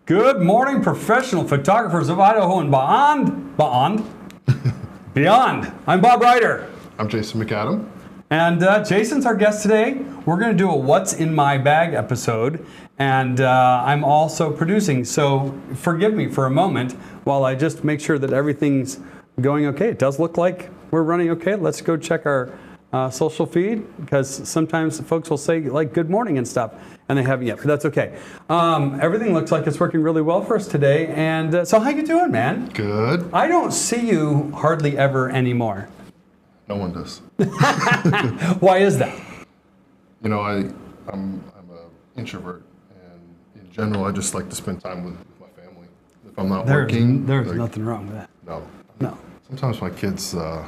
Good morning, professional photographers of Idaho and beyond. I'm Bob Ryder. I'm Jason McAdam. And Jason's our guest today. We're going to do a What's in My Bag episode. And I'm also producing, so forgive me for a moment while I just make sure that everything's going okay. It does look like we're running okay. Let's go check our social feed, because sometimes folks will say like good morning and stuff, and they haven't yet, but that's okay. Everything looks like it's working really well for us today. And so how you doing, man? Good. I don't see you hardly ever anymore. No one does. Why is that? You know, I'm an introvert, and in general, I just like to spend time with my family. If I'm not working, there's nothing wrong with that. No. Sometimes my kids, they're a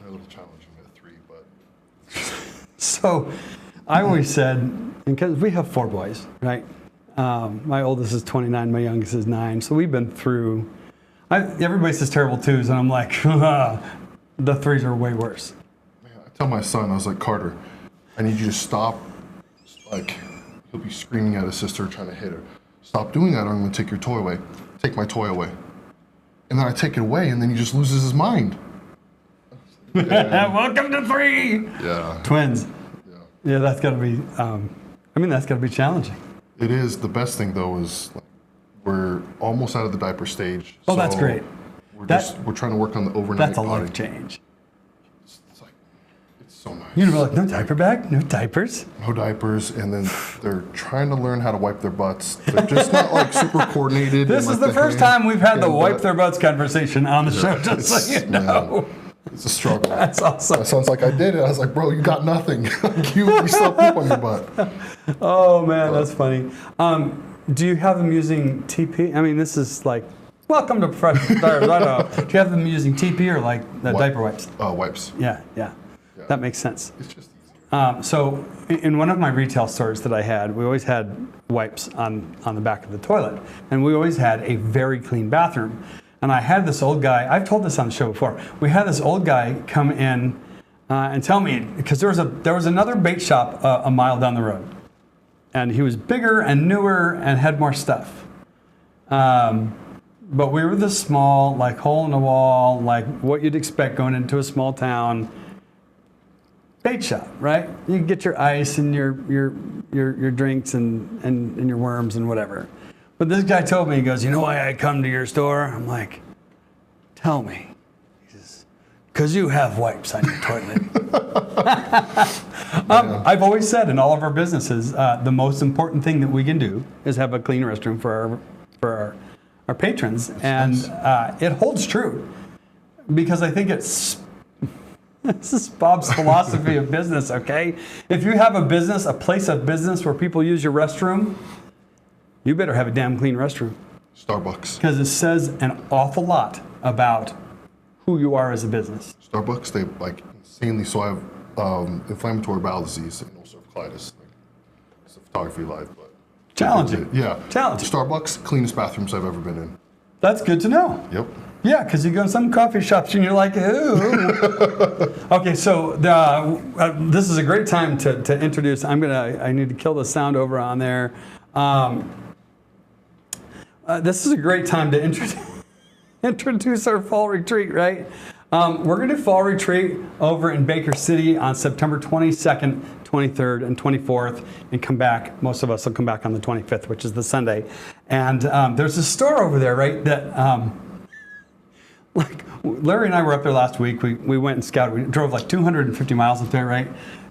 little challenging at 3, but. So, I always said, because we have 4 boys, right? My oldest is 29, my youngest is 9. So we've been through. Everybody says terrible 2s, and I'm like, the 3s are way worse. Man, I tell my son, I was like, Carter, I need you to stop. Like, he'll be screaming at his sister, trying to hit her. Stop doing that or I'm going to take your toy away. Take my toy away. And then I take it away, and then he just loses his mind. Welcome to 3. Yeah. Twins. Yeah. Yeah, that's got to be, that's got to be challenging. It is. The best thing, though, is like, we're almost out of the diaper stage. Oh, that's great. We're trying to work on the overnight That's a potty. life change. It's so nice. You're gonna be like, no diaper bag, no diapers. No diapers, and then they're trying to learn how to wipe their butts. They're just not like super coordinated. This is the first time we've had the wipe their butts conversation on the show, just so you know. Man, it's a struggle. That's awesome. My son's like, I did it. I was like, bro, you got nothing. you still poop on your butt. Oh man, that's funny. Do you have them using TP? I mean, this is like, welcome to Professional Diapers. I don't know. Do you have them using TP or like the diaper wipes? Wipes. Yeah. That makes sense. It's just easier. So in one of my retail stores that I had, we always had wipes on the back of the toilet. And we always had a very clean bathroom. And I had this old guy, I've told this on the show before, we had this old guy come in and tell me, because there was another bait shop a mile down the road. And he was bigger and newer and had more stuff. But we were the small, like hole in the wall, like what you'd expect going into a small town bait shop, right? You can get your ice and your drinks and your worms and whatever. But this guy told me, he goes, you know why I come to your store? I'm like, tell me. He says, because you have wipes on your toilet. I've always said in all of our businesses, the most important thing that we can do is have a clean restroom for our patrons. That's nice. It holds true because I think this is Bob's philosophy of business, okay? If you have a place of business where people use your restroom, you better have a damn clean restroom. Starbucks. Because it says an awful lot about who you are as a business. Starbucks, they like insanely, so I have inflammatory bowel disease and ulcerative colitis. It's a photography live, but challenging. Yeah. Challenging. Starbucks, cleanest bathrooms I've ever been in. That's good to know. Yep. Yeah, because you go to some coffee shops and you're like, ooh. Okay, so this is a great time to introduce. I need to kill the sound over on there. This is a great time to introduce our fall retreat, right? We're going to do fall retreat over in Baker City on September 22nd, 23rd, and 24th, and come back. Most of us will come back on the 25th, which is the Sunday. And there's a store over there, right, that like Larry and I were up there last week. We went and scouted. We drove like 250 miles up there, right?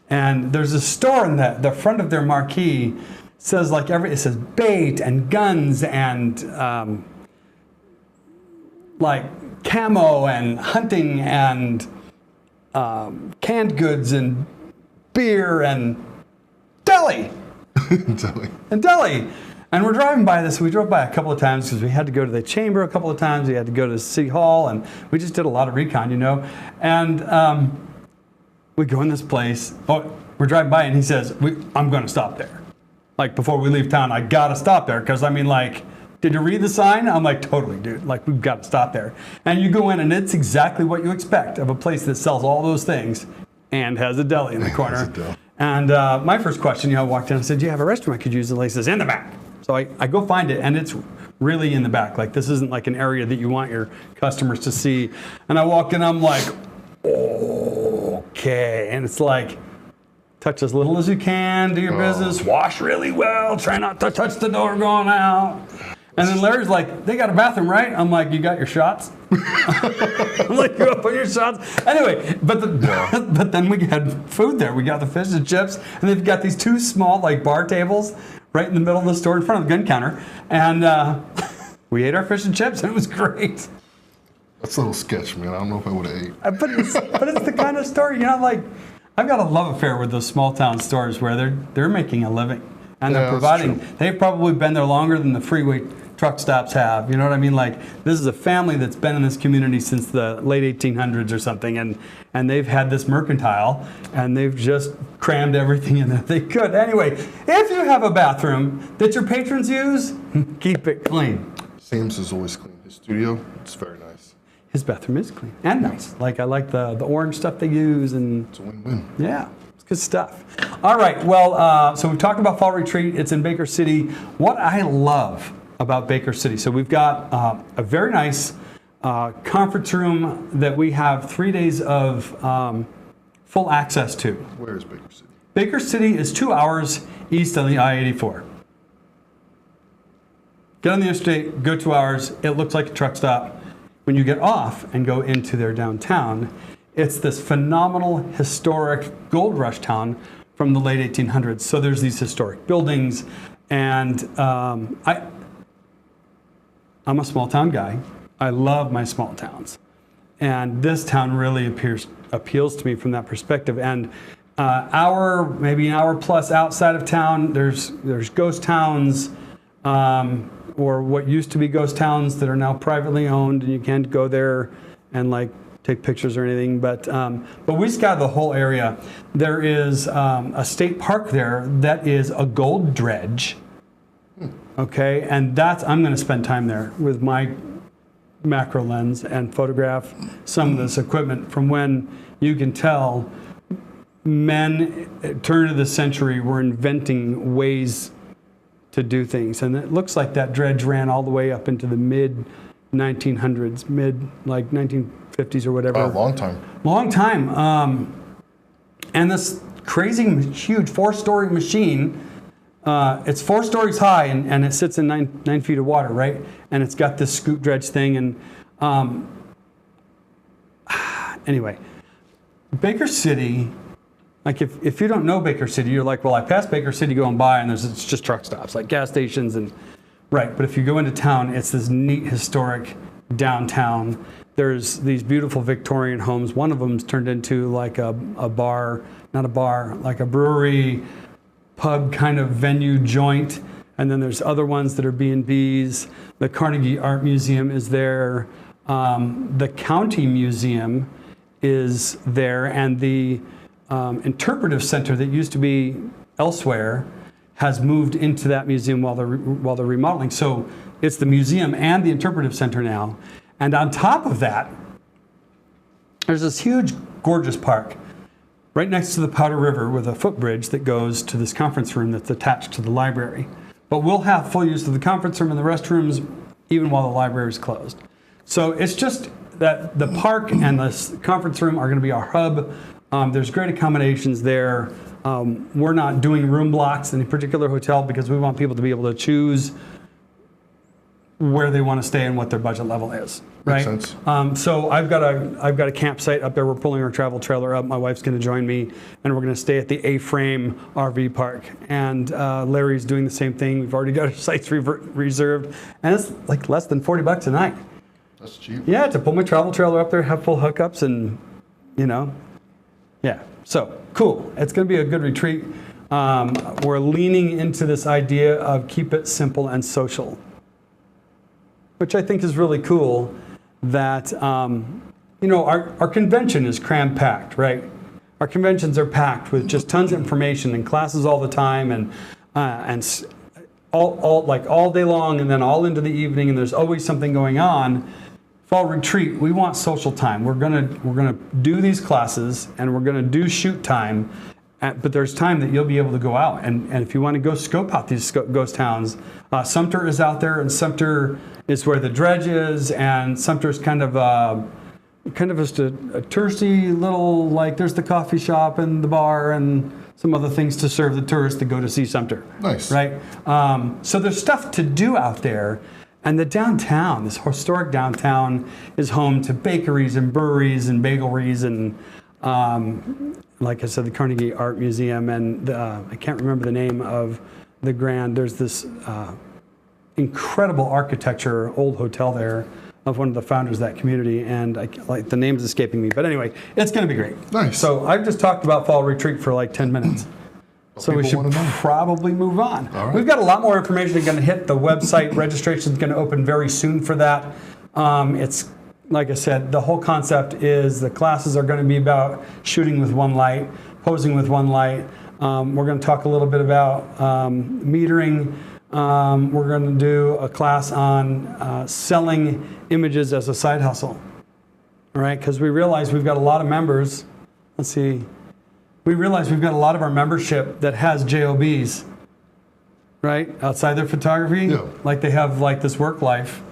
And there's a store in the front of their marquee. Says like it says bait and guns and like camo and hunting and canned goods and beer and deli. Deli. And we're driving by this. We drove by a couple of times because we had to go to the chamber a couple of times. We had to go to City Hall, and we just did a lot of recon, you know. And we go in this place. Oh, we're driving by, and he says, I'm going to stop there. Like, before we leave town, I got to stop there. Because, I mean, like, did you read the sign? I'm like, totally, dude. Like, we've got to stop there. And you go in, and it's exactly what you expect of a place that sells all those things and has a deli in the corner. And my first question, I walked in and said, do you have a restroom I could use? And the lady says, in the back. So I go find it, and it's really in the back. Like, this isn't like an area that you want your customers to see. And I walk in, I'm like, okay. And it's like, touch as little as you can, do your business, wash really well, try not to touch the door going out. And then Larry's like, they got a bathroom, right? I'm like, you got your shots? I'm like, you up on your shots? Anyway, but then we had food there. We got the fish and chips, and they've got these two small like bar tables right in the middle of the store in front of the gun counter. And we ate our fish and chips, and it was great. That's a little sketch, man. I don't know if I would have ate. But it's the kind of store, like, I've got a love affair with those small town stores where they're making a living. And they're providing, they've probably been there longer than the freeway truck stops have. You know what I mean? Like, this is a family that's been in this community since the late 1800s or something, and they've had this mercantile, and they've just crammed everything in that they could. Anyway, if you have a bathroom that your patrons use, keep it clean. Sam's is always clean. His studio, it's very nice. His bathroom is clean and nice. Like, I like the orange stuff they use, and it's a win-win. Yeah, it's good stuff. All right. Well, so we've talked about Fall Retreat. It's in Baker City. What I love about Baker City, so we've got a very nice conference room that we have 3 days of full access to. Where is Baker City? Baker City is 2 hours east on the I-84. Get on the interstate, go 2 hours. It looks like a truck stop. When you get off and go into their downtown, it's this phenomenal historic gold rush town from the late 1800s. So there's these historic buildings, and I'm a small town guy. I love my small towns, and this town really appeals to me from that perspective. And maybe an hour plus outside of town, there's ghost towns, or what used to be ghost towns that are now privately owned, and you can't go there and like take pictures or anything. But we scouted the whole area. There is a state park there that is a gold dredge. Okay, and I'm going to spend time there with my macro lens and photograph some of this equipment from when you can tell men at turn of the century were inventing ways to do things. And it looks like that dredge ran all the way up into the mid 1900s, like 1950s or whatever. Oh, long time. Long time. And this crazy, huge 4-story machine, it's 4 stories high, and it sits in 9 feet of water, right? And it's got this scoop dredge thing. And anyway, Baker City, like if you don't know Baker City, you're like, well, I passed Baker City going by, and it's just truck stops, like gas stations, and right. But if you go into town, it's this neat historic downtown. There's these beautiful Victorian homes. One of them's turned into like a bar, not a bar, like a brewery, pub kind of venue joint. And then there's other ones that are B&Bs. The Carnegie Art Museum is there. The County Museum is there, and the interpretive center that used to be elsewhere has moved into that museum while they're remodeling. So it's the museum and the interpretive center now. And on top of that, there's this huge, gorgeous park right next to the Powder River with a footbridge that goes to this conference room that's attached to the library. But we'll have full use of the conference room and the restrooms even while the library is closed. So it's just that the park and the conference room are going to be our hub. There's great accommodations there. We're not doing room blocks in a particular hotel because we want people to be able to choose where they want to stay and what their budget level is. Right. Makes sense. So I've got a campsite up there. We're pulling our travel trailer up. My wife's going to join me, and we're going to stay at the A-Frame RV park. And Larry's doing the same thing. We've already got our sites reserved, and it's like less than $40 a night. That's cheap. Yeah, to pull my travel trailer up there, have full hookups, and yeah. So cool. It's going to be a good retreat. We're leaning into this idea of keep it simple and social, which I think is really cool. That our convention is cram-packed, right? Our conventions are packed with just tons of information and classes all the time, and all day long, and then all into the evening, and there's always something going on. Fall retreat, we want social time. We're gonna do these classes, and we're gonna do shoot time, but there's time that you'll be able to go out, and if you want to go scope out these ghost towns, Sumter is out there, and Sumter is where the dredge is, and Sumter's kind of just a touristy little, like there's the coffee shop and the bar and some other things to serve the tourists that go to see Sumter. Nice. Right? So there's stuff to do out there. And the downtown, this historic downtown, is home to bakeries and breweries and bagelries and, like I said, the Carnegie Art Museum, and I can't remember the name of the there's this incredible architecture, old hotel there of one of the founders of that community, and the name's escaping me. But anyway, it's going to be great. Nice. So I've just talked about fall retreat for like 10 minutes. So we should wanna know. probably move on. All right. We've got a lot more information going to hit the website. Registration is going to open very soon for that. It's like I said, the whole concept is the classes are going to be about shooting with one light, posing with one light. We're going to talk a little bit about metering. We're going to do a class on selling images as a side hustle. All right, because we realize we've got a lot of members. Let's see. we realize we've got a lot of our membership that has JOBs, right? Outside their photography. Yeah. Like they have like this work life,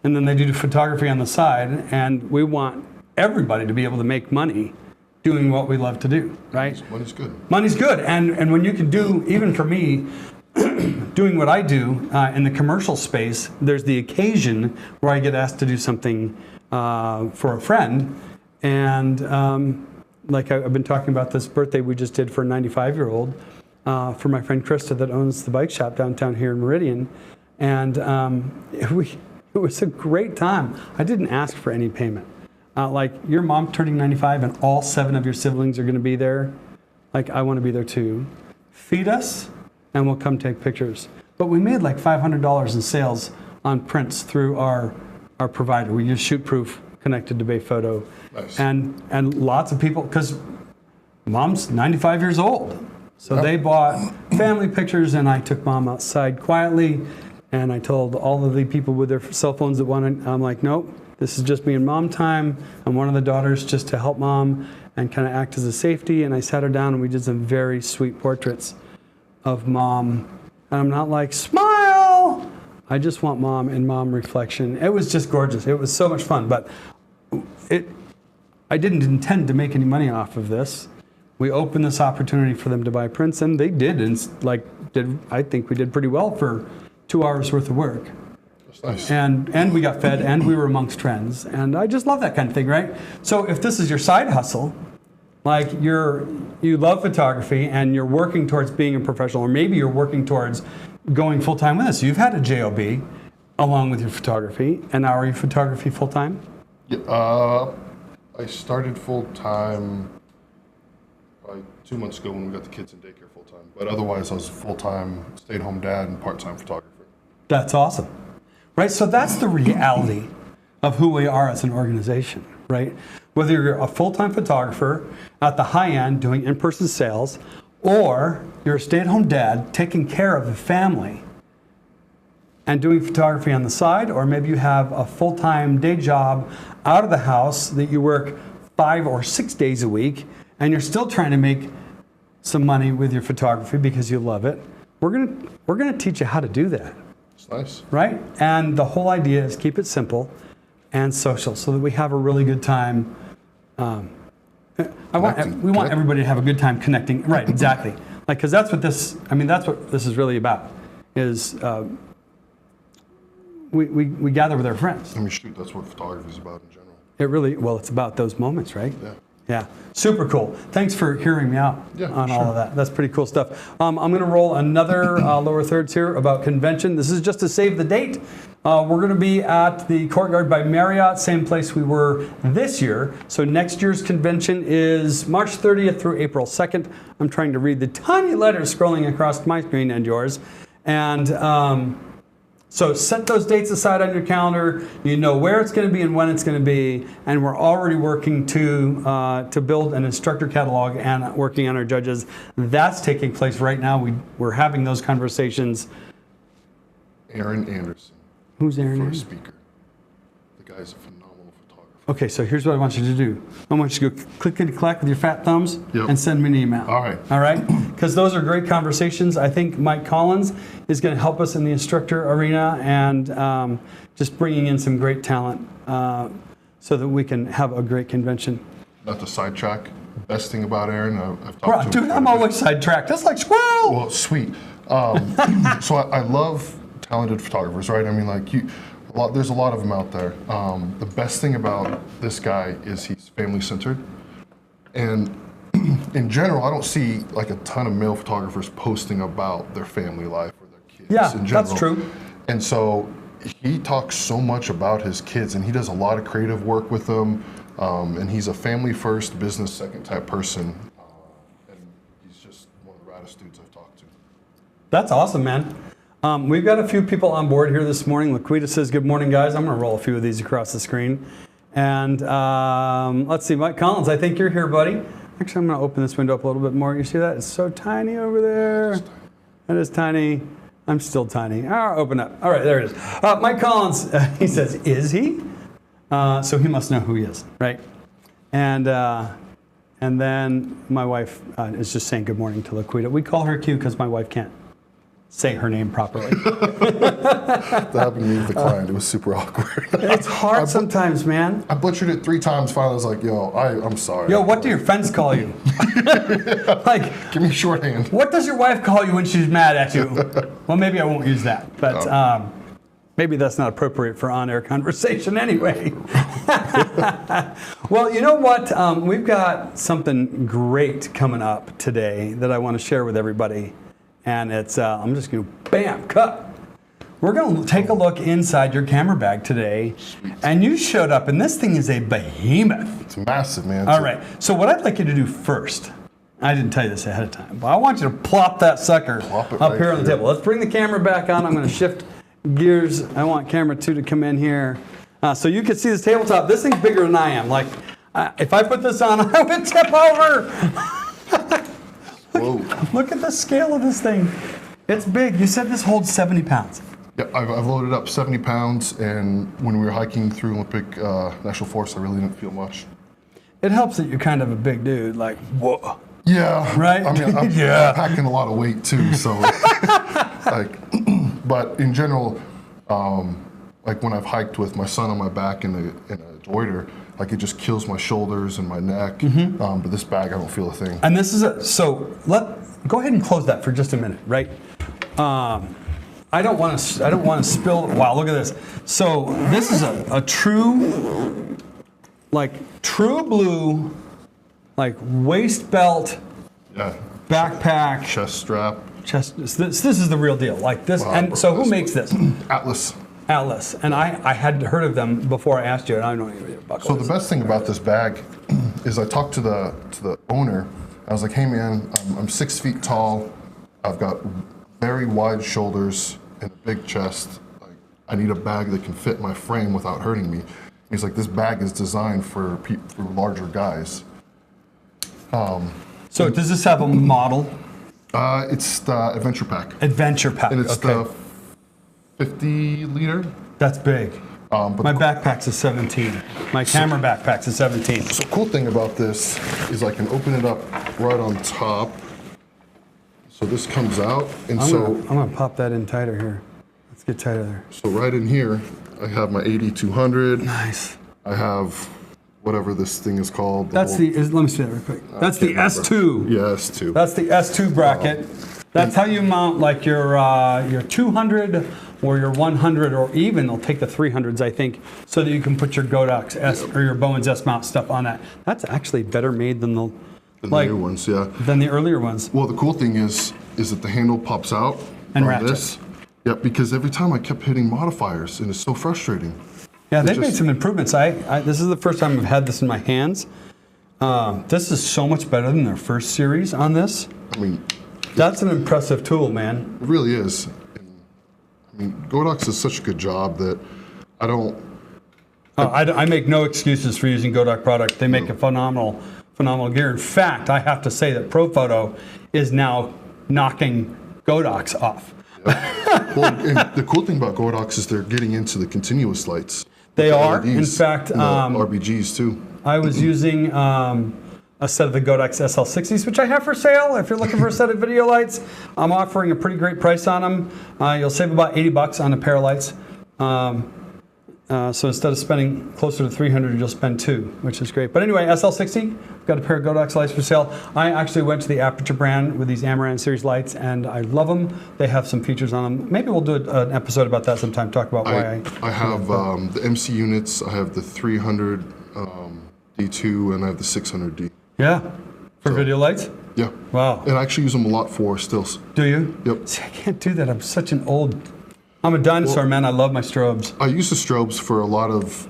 and then they do photography on the side, and we want everybody to be able to make money doing what we love to do, right? Money's good. Money's good, and when you can do, even for me, doing what I do in the commercial space, there's the occasion where I get asked to do something for a friend, and like I've been talking about this birthday we just did for a 95-year-old for my friend Krista that owns the bike shop downtown here in Meridian, and it was a great time. I didn't ask for any payment. Like your mom turning 95 and all 7 of your siblings are going to be there. Like I want to be there too. Feed us and we'll come take pictures. But we made like $500 in sales on prints through our provider. We use Shootproof connected to Bay Photo. Nice. And lots of people, because mom's 95 years old. So they bought family pictures, and I took mom outside quietly, and I told all of the people with their cell phones that wanted, I'm like, nope, this is just me and mom time. I'm one of the daughters just to help mom and kind of act as a safety. And I sat her down and we did some very sweet portraits of mom. And I'm not like, smile! I just want mom and mom reflection. It was just gorgeous. It was so much fun. But I didn't intend to make any money off of this. We opened this opportunity for them to buy prints, and they did. And I think we did pretty well for 2 hours worth of work. That's nice. And we got fed, and we were amongst friends. And I just love that kind of thing, right? So if this is your side hustle, like you love photography and you're working towards being a professional, or maybe you're working towards going full-time with us. You've had a JOB along with your photography, and now are you photography full-time? Yeah, I started full-time probably 2 months ago when we got the kids in daycare full-time. But otherwise, I was full-time stay-at-home dad and part-time photographer. That's awesome, right? So that's the reality of who we are as an organization, right? Whether you're a full-time photographer at the high end doing in-person sales, or you're a stay-at-home dad taking care of the family and doing photography on the side, or maybe you have a full-time day job out of the house that you work 5 or 6 days a week, and you're still trying to make some money with your photography because you love it. We're gonna teach you how to do that. It's nice. Right? And the whole idea is keep it simple and social so that we have a really good time. We want everybody to have a good time connecting. Right, exactly. Like, because that's what this is really about, is we gather with our friends. I mean, shoot, that's what photography is about in general. It's about those moments, right? Yeah. Yeah, super cool. Thanks for hearing me out on all of that. That's pretty cool stuff. I'm going to roll another lower thirds here about convention. This is just to save the date. We're going to be at the Courtyard by Marriott, same place we were this year. So next year's convention is March 30th through April 2nd. I'm trying to read the tiny letters scrolling across my screen and yours. And so set those dates aside on your calendar. You know where it's going to be and when it's going to be. And we're already working to build an instructor catalog and working on our judges. That's taking place right now. We're having those conversations. Aaron Anderson. Who's Aaron First Anderson? speaker. The guy's a phenomenal photographer. Okay, so here's what I want you to do. I want you to go clickety-clack with your fat thumbs and send me an email. All right. All right? Because those are great conversations. I think Mike Collins is going to help us in the instructor arena and just bringing in some great talent so that we can have a great convention. Not to sidetrack, the best thing about Aaron, I've talked to him. Dude, I'm always sidetracked. That's like squirrel! Well, sweet. So I love talented photographers, right? I mean, like there's a lot of them out there. The best thing about this guy is he's family-centered. And in general, I don't see like a ton of male photographers posting about their family life or their kids in general. That's true. And so he talks so much about his kids, and he does a lot of creative work with them. And he's a family-first, business-second type person. And he's just one of the raddest dudes I've talked to. That's awesome, man. We've got a few people on board here this morning. Laquita says, good morning, guys. I'm going to roll a few of these across the screen. And let's see, Mike Collins, I think you're here, buddy. Actually, I'm going to open this window up a little bit more. You see that? It's so tiny over there. That is tiny. I'm still tiny. Open up. All right, there it is. Mike Collins, he says, is he? So he must know who he is, right? And And then my wife is just saying good morning to Laquita. We call her Q because my wife can't say her name properly. That happened to me with the client. It was super awkward. It's hard sometimes, man. I butchered it 3 times. Finally, I was like, yo, I'm sorry. Yo, what do your friends call you? Like, give me shorthand. what does your wife call you when she's mad at you? Well, maybe I won't use that, but maybe that's not appropriate for on-air conversation anyway. Well, you know what? We've got something great coming up today that I want to share with everybody. And it's, I'm just going to, bam, cut. We're going to take a look inside your camera bag today. And you showed up, and this thing is a behemoth. It's massive, man. All right. So what I'd like you to do first, I didn't tell you this ahead of time, but I want you to plop that sucker up here on the table. Let's bring the camera back on. I'm going to shift gears. I want camera 2 to come in here. So you can see this tabletop. This thing's bigger than I am. Like, if I put this on, I would tip over. Whoa. Look at the scale of this thing. It's big. You said this holds 70 pounds. Yeah, I've loaded up 70 pounds, and when we were hiking through Olympic National Forest, I really didn't feel much. It helps that you're kind of a big dude. Like, whoa. Yeah. Right? I mean, I'm Yeah. packing a lot of weight too, so like, but in general, like when I've hiked with my son on my back in a Deuter, like it just kills my shoulders and my neck. But this bag, I don't feel a thing. And this is go ahead and close that for just a minute, right? I don't want to spill. Wow, look at this. So this is a true blue, like waist belt, Yeah. backpack, Chest strap. This is the real deal. Like this. Wow, And so who makes this? Atlas. Atlas. And I had heard of them before I asked you, and I don't know anything about So the best thing about this bag is I talked to the owner. I was like, hey man, I'm 6 feet tall. I've got very wide shoulders and a big chest. Like, I need a bag that can fit my frame without hurting me. He's like, this bag is designed for larger guys. So does this have a model? It's the Adventure Pack. Adventure Pack. And it's okay. the 50 liter. That's big. But My backpack's a 17. My camera backpack's a 17. So the cool thing about this is I can open it up right on top. So this comes out, and I'm gonna pop that in tighter here. Let's get tighter there. so right in here, I have my 8200. Nice. I have whatever this thing is called. Let me see that real quick. That's the S2. Yeah, S2. That's the S2 bracket. That's how you mount like your 200 or your 100, or even they'll take the 300s, I think, so that you can put your Godox S or your Bowens S mount stuff on that. That's actually better made than the new ones, yeah. Than the earlier ones. Well, the cool thing is that the handle pops out And on ratchets. this. Yeah, because every time I kept hitting modifiers, and it's so frustrating. Yeah, they've made some improvements. This is the first time I've had this in my hands. This is so much better than their first series on this. I mean, That's an impressive tool, man. it really is. And, I mean, Godox does such a good job that I don't. I make no excuses for using Godox product. They make a phenomenal gear. In fact, I have to say that ProPhoto is now knocking Godox off. Well, and the cool thing about Godox is they're getting into the continuous lights. They The are. LEDs, In fact, and the RBGs too. I was using a set of the Godox SL60s, which I have for sale. If you're looking for a set of video lights, I'm offering a pretty great price on them. You'll save about $80 on a pair of lights. So instead of spending closer to $300, you'll spend $200, which is great. But anyway, SL60, got a pair of Godox lights for sale. I actually went to the Aperture brand with these Amaran series lights, and I love them. They have some features on them. Maybe we'll do an episode about that sometime, talk about why I have the MC units, I have the 300 D2, and I have the 600D. Yeah, for video lights? Yeah. Wow. And I actually use them a lot for stills. Do you? Yep. See, I can't do that. I'm such an old... I'm a dinosaur, man. I love my strobes. I use the strobes for a lot of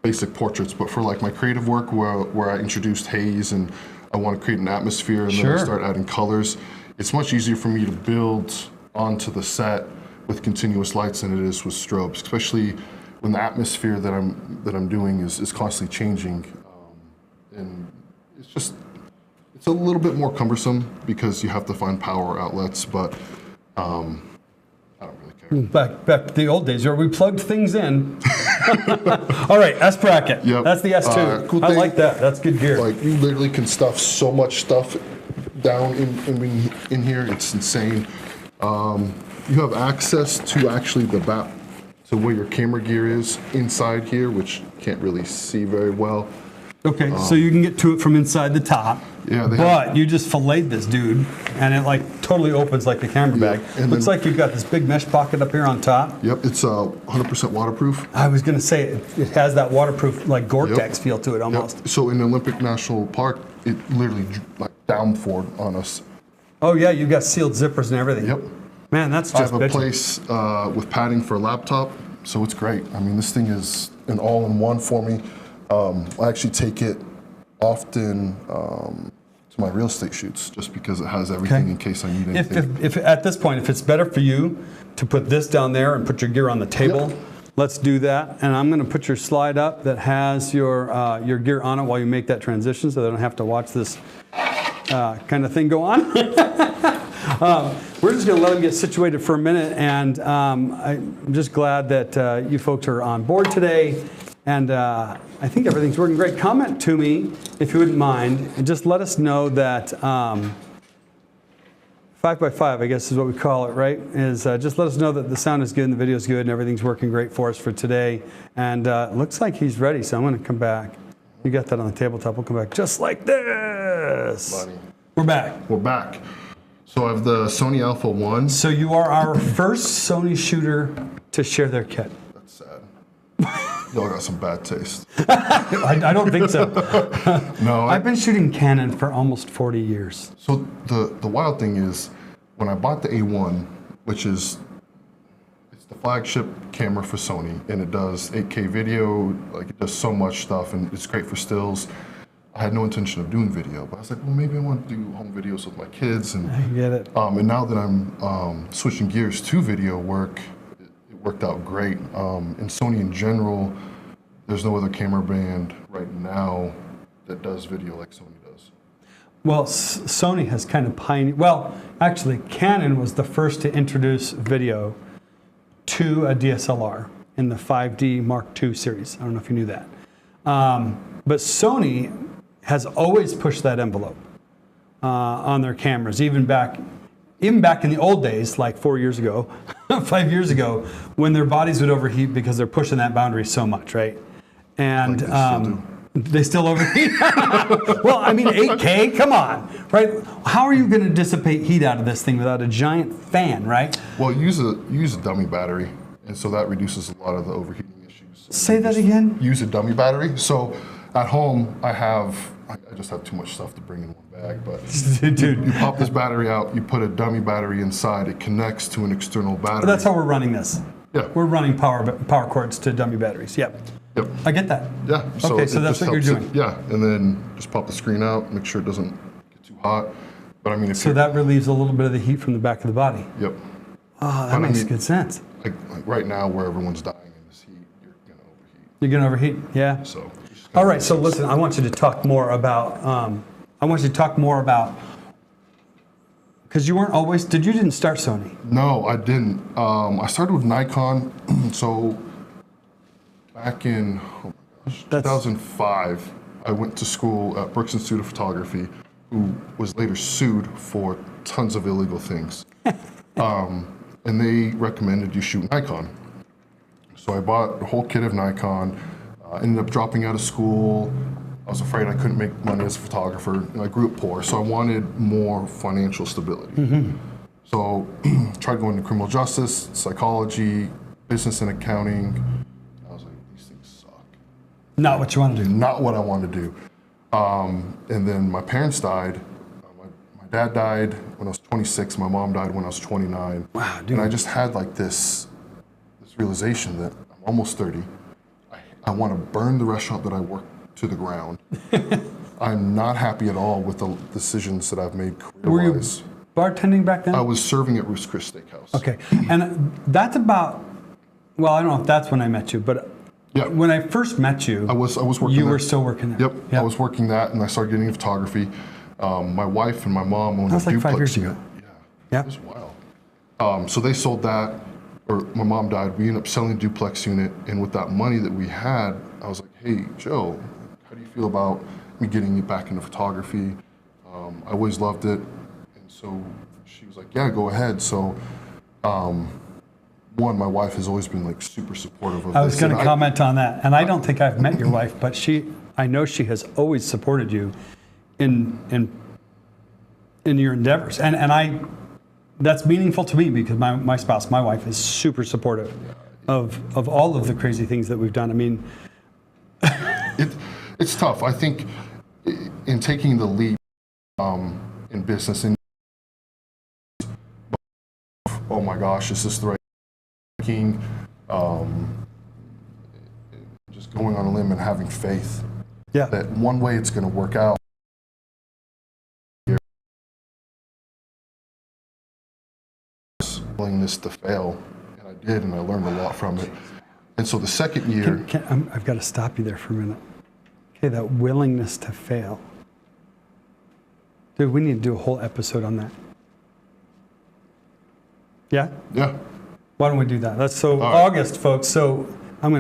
basic portraits, but for like my creative work where I introduced haze and I want to create an atmosphere and then I start adding colors, it's much easier for me to build onto the set with continuous lights than it is with strobes, especially when the atmosphere that I'm doing is constantly changing. And it's a little bit more cumbersome because you have to find power outlets, but I don't really care. Back to the old days where we plugged things in. All right, S bracket. Yep. That's the S2. Cool I thing, like that. That's good gear. Like you literally can stuff so much stuff down in here. It's insane. You have access to actually the back, to where your camera gear is inside here, which you can't really see very well. Okay, so you can get to it from inside the top. Yeah, but you just filleted this dude, and it like totally opens like the camera bag. and Looks then- like you've got this big mesh pocket up here on top. Yep, it's 100% waterproof. I was gonna say it has that waterproof like Gore-Tex feel to it almost. Yep. So in Olympic National Park, it literally like downpoured on us. Oh yeah, you've got sealed zippers and everything. Yep. Man, that's I just have a bitchin'. place with padding for a laptop, so it's great. I mean, this thing is an all-in-one for me. I actually take it often to my real estate shoots just because it has everything in case I need anything. If at this point, if it's better for you to put this down there and put your gear on the table, let's do that. And I'm going to put your slide up that has your gear on it while you make that transition, so they don't have to watch this kind of thing go on. We're just going to let them get situated for a minute, and I'm just glad that you folks are on board today. And I think everything's working great. Comment to me, if you wouldn't mind, and just let us know that 5x5, I guess is what we call it, right? Is just let us know that the sound is good and the video is good and everything's working great for us for today. And it looks like he's ready, so I'm going to come back. You got that on the tabletop. We'll come back just like this. Buddy. We're back. We're back. So I have the Sony Alpha One. So you are our first Sony shooter to share their kit. That's sad. Y'all got some bad taste. I don't think so. No, I've been shooting Canon for almost 40 years. So the wild thing is, when I bought the A1, which is it's the flagship camera for Sony, and it does 8K video, like it does so much stuff, and it's great for stills. I had no intention of doing video, but I was like, well, maybe I want to do home videos with my kids, and I get it. and now that I'm switching gears to video work, it worked out great. And Sony in general, there's no other camera brand right now that does video like Sony does. Well, Sony has kind of pioneered. Well, actually, Canon was the first to introduce video to a DSLR in the 5D Mark II series. I don't know if you knew that. But Sony has always pushed that envelope on their cameras, even back in the old days, like 4 years ago, 5 years ago, when their bodies would overheat because they're pushing that boundary so much, right? And they still overheat. Well, I mean, 8K, come on, right? How are you going to dissipate heat out of this thing without a giant fan, right? Well, you use a dummy battery, and so that reduces a lot of the overheating issues. Say that again? Use a dummy battery. So at home, I just have too much stuff to bring in one bag, but Dude, you pop this battery out, you put a dummy battery inside, it connects to an external battery. that's how we're running this. Yeah. We're running power cords to dummy batteries. Yep. Yep. I get that. Yeah. Okay, so it that's just what you're helps doing. Yeah, and then just pop the screen out, make sure it doesn't get too hot. But I mean, if So that relieves a little bit of the heat from the back of the body. Yep. Oh, that makes good sense. Like right now, where everyone's dying in this heat, you're gonna overheat. You're going to overheat, yeah. So. All right, so listen, I want you to talk more about, because you weren't always, you didn't start Sony? No, I didn't. I started with Nikon, so back in 2005, I went to school at Brooks Institute of Photography, who was later sued for tons of illegal things. And they recommended you shoot Nikon. So I bought a whole kit of Nikon, ended up dropping out of school. I was afraid I couldn't make money as a photographer, and I grew up poor, so I wanted more financial stability. Mm-hmm. So tried going to criminal justice, psychology, business and accounting. I was like, these things suck. Not what you want to do. Not what I wanted to do. And then my parents died. My dad died when I was 26. My mom died when I was 29. Wow, dude. And I just had like this realization that I'm almost 30. I want to burn the restaurant that I worked to the ground. I'm not happy at all with the decisions that I've made career-wise. Were you bartending back then? I was serving at Ruth's Chris Steakhouse. Okay, and that's about, well, I don't know if that's when I met you, but Yeah. when I first met you, I was working you there. were still working there. Yep, I was working that, and I started getting into photography. My wife and my mom owned That was a like duplex 5 years ago. Yeah, Yep. it was wild. So they sold that, or my mom died, we ended up selling a duplex unit, and with that money that we had, I was like, hey, Joe, how do you feel about me getting back into photography? I always loved it. And so she was like, yeah, go ahead. So, one, my wife has always been like super supportive of this. I was going to comment on that, and I don't think I've met your wife, but I know she has always supported you in your endeavors, and that's meaningful to me because my spouse, my wife, is super supportive of all of the crazy things that we've done. I mean, it's tough. I think in taking the leap in business, and oh my gosh, is this the right thinking? Just going on a limb and having faith that one way it's going to work out. Willingness to fail, and I did, and I learned a lot from it. And so the second year, I've got to stop you there for a minute. Okay, that willingness to fail. Dude, we need to do a whole episode on that. Yeah? Yeah. Why don't we do that? That's so right. August, folks. So I'm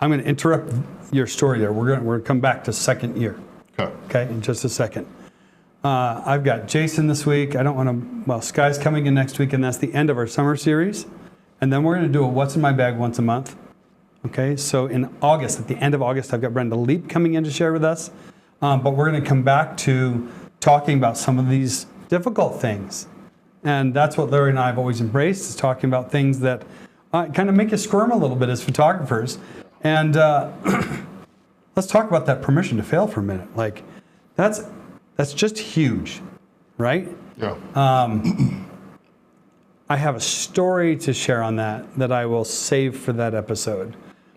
gonna interrupt your story there. We're gonna come back to second year. Okay, in just a second. I've got Jason this week. I don't want to. Well, Sky's coming in next week, and that's the end of our summer series. And then we're going to do a What's in My Bag once a month. Okay, so in August, at the end of August, I've got Brenda Leap coming in to share with us. But we're going to come back to talking about some of these difficult things. And that's what Larry and I have always embraced, is talking about things that kind of make us squirm a little bit as photographers. And let's talk about that permission to fail for a minute. Like, that's just huge, right? Yeah. I have a story to share on that I will save for that episode.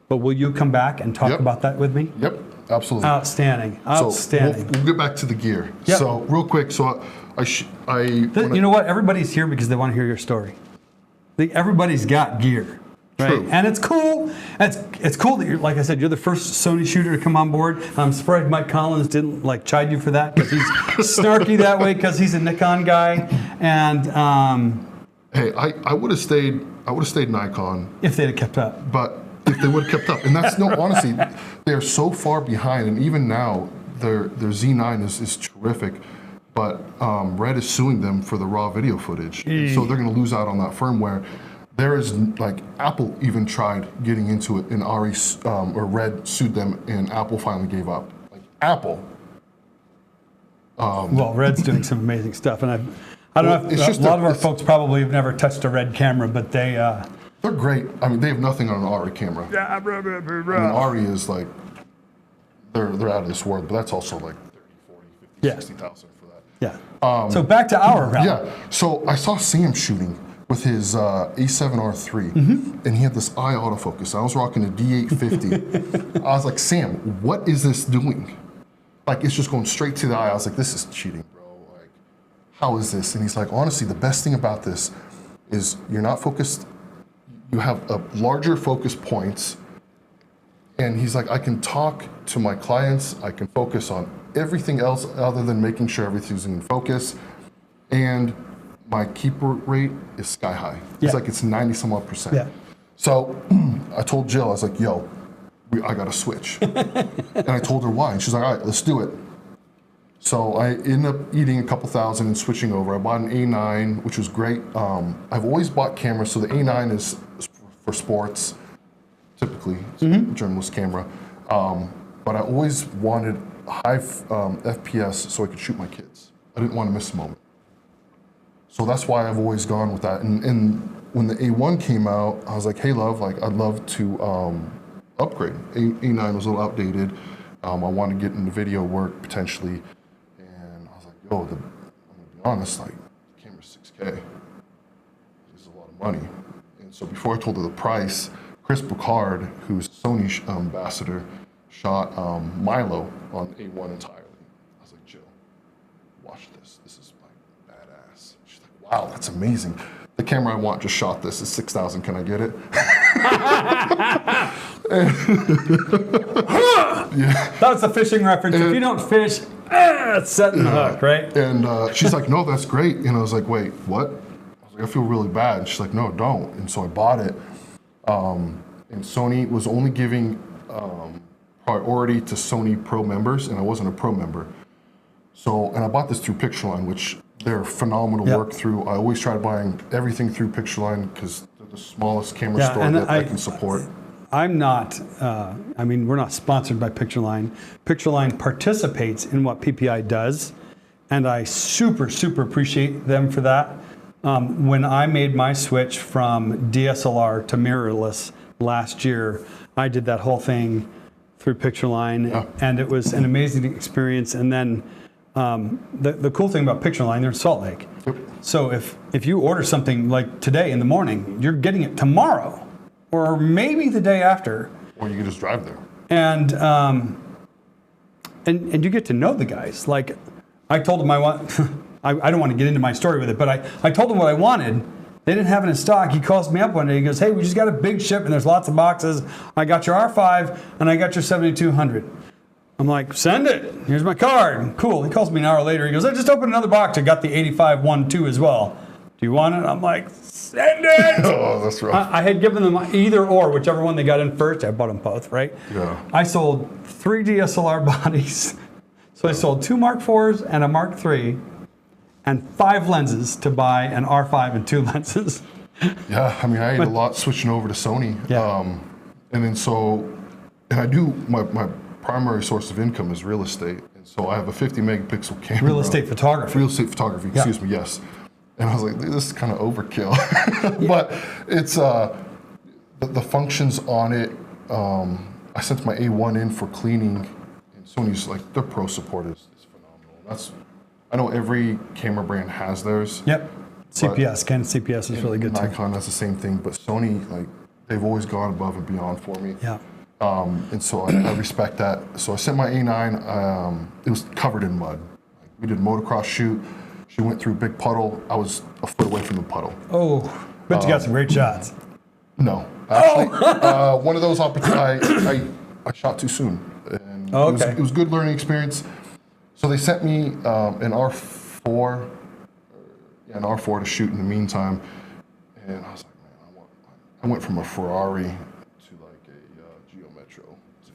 But will you come back and talk about that with me? Yep, absolutely. Outstanding. Outstanding. So we'll get back to the gear. Yep. So real quick, you know what? Everybody's here because they want to hear your story. Everybody's got gear. Right? True. And it's cool. It's cool that you're, like I said, you're the first Sony shooter to come on board. I'm surprised Mike Collins didn't like chide you for that, because he's snarky that way because he's a Nikon guy. And hey, I would have stayed Nikon if they'd have kept up. But if they would have kept up, and that's no, honestly, they're so far behind, and even now their Z9 is terrific. But Red is suing them for the raw video footage, so they're going to lose out on that firmware. There is, like, Apple even tried getting into it, and Red sued them, and Apple finally gave up. Like, Apple. Well, Red's doing some amazing stuff, and I don't know if a lot of our folks probably have never touched a Red camera, but they're great. I mean, they have nothing on an ARRI camera. I mean, ARRI is like, they're out of this world, but that's also like 30, 40, 50, 60,000 for that. Yeah. So back to our route. Yeah. So I saw Sam shooting with his A7R3, and he had this eye autofocus. I was rocking a D850. I was like, Sam, what is this doing? Like, it's just going straight to the eye. I was like, this is cheating, bro. Like, how is this? And he's like, honestly, the best thing about this is you're not focused. You have a larger focus points. And he's like, I can talk to my clients. I can focus on everything else other than making sure everything's in focus. And my keeper rate is sky high. It's like, it's 90 some odd percent. Yeah. So I told Jill, I was like, yo, I got to switch. And I told her why. And she's like, all right, let's do it. So I ended up eating a couple thousand and switching over. I bought an A9, which was great. I've always bought cameras. So the A9 is for sports, typically, it's a journalist camera. But I always wanted high FPS so I could shoot my kids. I didn't want to miss a moment. So that's why I've always gone with that. And when the A1 came out, I was like, hey, love, like, I'd love to upgrade. A9 was a little outdated. I want to get into video work potentially. And I was like, yo, I'm going to be honest, like, the camera's 6K. This is a lot of money. And so before I told her the price, Chris Boucard, who's Sony ambassador, shot Milo on A1 entirely. I was like, Jill, watch this. This is like badass. She's like, wow, that's amazing. The camera I want just shot this. It's 6,000. Can I get it? That's a fishing reference. If you don't fish, it's setting the hook, right? And she's like, no, that's great. And I was like, wait, what? I was like, I feel really bad. And she's like, no, don't. And so I bought it. And Sony was only giving priority to Sony Pro members, and I wasn't a Pro member. So, and I bought this through Pictureline, which they're phenomenal work through. I always try buying everything through Pictureline because they're the smallest camera store that I can support. I'm not, I mean, we're not sponsored by Pictureline. Pictureline participates in what PPI does, and I super, super appreciate them for that. When I made my switch from DSLR to mirrorless last year, I did that whole thing through Pictureline, and it was an amazing experience. And then the cool thing about Pictureline, they're in Salt Lake. So if you order something like today in the morning, you're getting it tomorrow, or maybe the day after. Or you can just drive there. And you get to know the guys. Like, I told them I don't want to get into my story with it, but I told them what I wanted. They didn't have it in stock. He calls me up one day. He goes, "Hey, we just got a big ship, and there's lots of boxes. I got your R5, and I got your 7200. I'm like, "Send it. Here's my card." Cool. He calls me an hour later. He goes, "I just opened another box. I got the 8512 as well. Do you want it?" I'm like, "Send it." Oh, that's rough. I had given them either or, whichever one they got in first. I bought them both, right? Yeah. I sold 3 DSLR bodies. So I sold 2 Mark IVs and a Mark III, and 5 lenses to buy an R5 and 2 lenses. Yeah, I mean, I ate a lot switching over to Sony. Yeah. And then and I do, my primary source of income is real estate. And so I have a 50 megapixel camera. Real estate photography. Real estate photography, excuse me, yes. And I was like, this is kind of overkill. But it's, the functions on it, I sent my A1 in for cleaning, and Sony's like, their pro support is phenomenal. I know every camera brand has theirs. Yep. CPS, Canon CPS is really good too. Nikon has the same thing, but Sony, like, they've always gone above and beyond for me. Yeah. And so I respect that. So I sent my A9, it was covered in mud. We did a motocross shoot. She went through a big puddle. I was a foot away from the puddle. Oh, but you got some great shots. No, actually, one of those opportunities, I shot too soon. And it was a good learning experience. So they sent me an R4, to shoot in the meantime, and I was like, man, I went from a Ferrari to like a Geo Metro.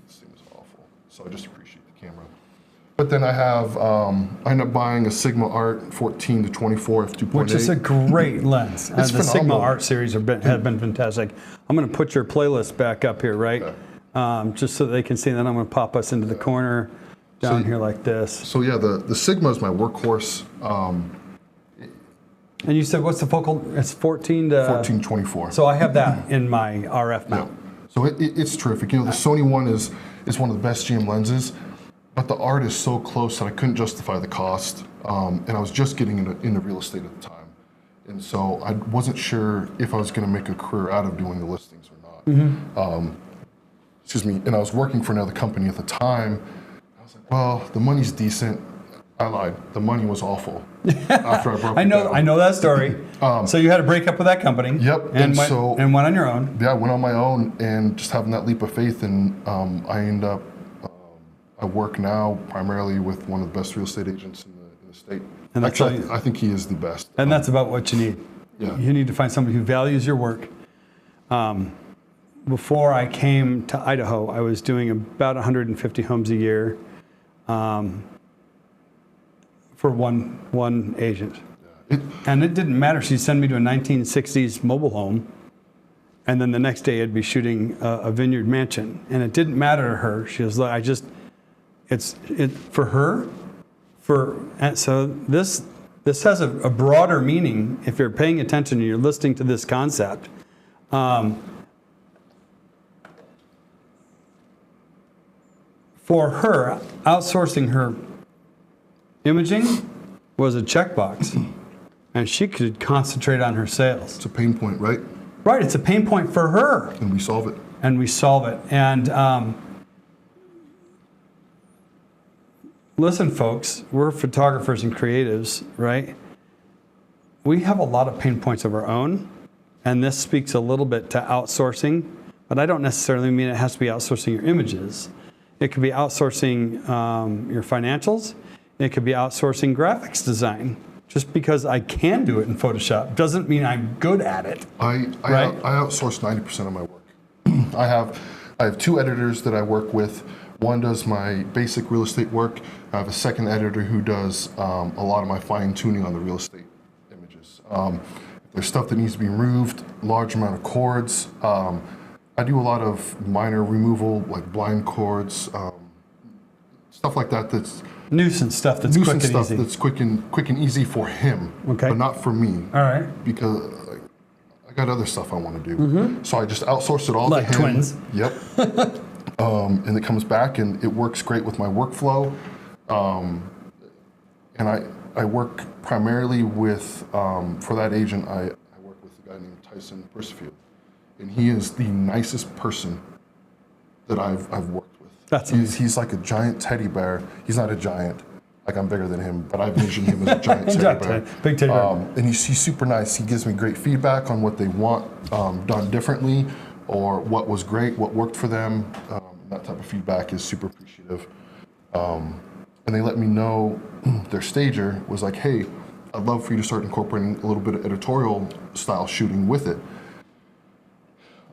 This thing was awful. So I just appreciate the camera. But then I ended up buying a Sigma Art 14 to 24 f2.8, which is a great lens. It's the Sigma phenomenal. Art series have been fantastic. I'm going to put your playlist back up here, right? Okay. Just so they can see. Then I'm going to pop us into the corner down here like this. So yeah, the Sigma is my workhorse. And you said what's the focal? It's 14 to 14-24. So I have that in my RF mount. So it's terrific. You know, the Sony one is one of the best GM lenses, but the Art is so close that I couldn't justify the cost. And I was just getting into real estate at the time. And so I wasn't sure if I was going to make a career out of doing the listings or not. Excuse me. And I was working for another company at the time. I was like, well, the money's decent. I lied. The money was awful after I broke it down. I know that story. So you had to break up with that company. Yep. And went on your own. Yeah, I went on my own, and just having that leap of faith, and I end up, I work now primarily with one of the best real estate agents in the state. And actually, I think he is the best. And that's about what you need. Yeah. You need to find somebody who values your work. Before I came to Idaho, I was doing about 150 homes a year. For one agent. And it didn't matter. She'd send me to a 1960s mobile home, and then the next day I'd be shooting a vineyard mansion. And it didn't matter to her. She was like, it's for her, and so this has a broader meaning if you're paying attention and you're listening to this concept. For her, outsourcing her imaging was a checkbox, and she could concentrate on her sales. It's a pain point, right? Right, it's a pain point for her. And we solve it. And listen, folks, we're photographers and creatives, right? We have a lot of pain points of our own, and this speaks a little bit to outsourcing, but I don't necessarily mean it has to be outsourcing your images. It could be outsourcing your financials. It could be outsourcing graphics design. Just because I can do it in Photoshop doesn't mean I'm good at it. I outsource 90% of my work. I have 2 editors that I work with. One does my basic real estate work. I have a second editor who does a lot of my fine tuning on the real estate images. If there's stuff that needs to be removed, large amount of cords. I do a lot of minor removal, like blind cords, stuff like that. That's nuisance stuff that's quick and easy. That's quick and easy for him, okay, but not for me. All right. Because I got other stuff I want to do. So I just outsource it all to him. Like twins. Yep. And it comes back and it works great with my workflow. And I work primarily with, for that agent, I work with a guy named Tyson Persefield. And he is the nicest person that I've worked with. That's he's like a giant teddy bear. He's not a giant, like I'm bigger than him, but I envision him as a giant teddy bear. Big teddy bear. And he's super nice. He gives me great feedback on what they want done differently, or what was great, what worked for them. That type of feedback is super appreciative. And they let me know, their stager was like, hey, I'd love for you to start incorporating a little bit of editorial style shooting with it.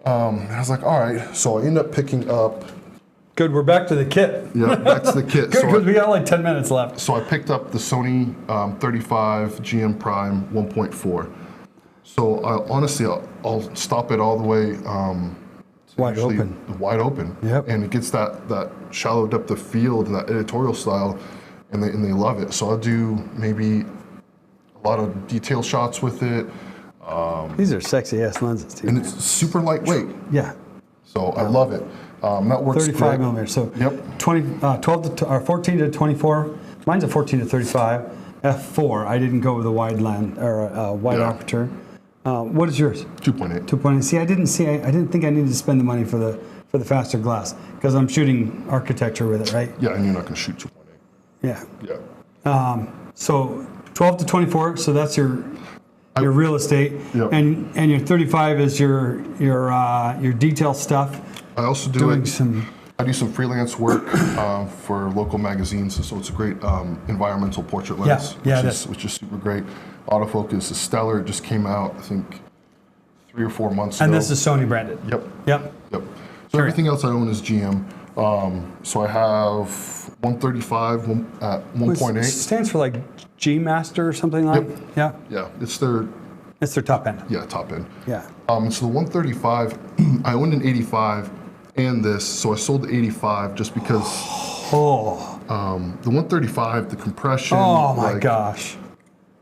And I was like, all right. So I end up picking up. Good, we're back to the kit. Yeah, back to the kit. Good, because we got like 10 minutes left. So I picked up the Sony 35 GM Prime 1.4. So honestly, I'll stop it all the way. Wide open. Wide open. Yep. And it gets that shallow depth of field and that editorial style, and they love it. So I'll do maybe a lot of detail shots with it. These are sexy ass lenses, too. And it's super lightweight. Yeah. So I love it. That works 35 great. millimeters. So yep. 14 to 24. Mine's a 14 to 35. F4. I didn't go with a wide lens or a wide aperture. What is yours? 2.8. 2.8. See, I didn't think I needed to spend the money for the faster glass because I'm shooting architecture with it, right? Yeah, and you're not going to shoot 2.8. Yeah. Yeah. So 12 to 24. So that's your real estate, yep. and your 35 is your detail stuff. I also do I do some freelance work for local magazines, so it's a great environmental portrait lens, which is super great. Autofocus is stellar. It just came out, I think, 3 or 4 months ago. And this is Sony branded. Yep. So everything else I own is GM. So I have 135 at 1.8. It stands for like G Master or something like. Yep. Yeah. It's their top end. Yeah, top end. Yeah. So the 135, I owned an 85 and this, so I sold the 85 just because. The 135, the compression. Oh my gosh.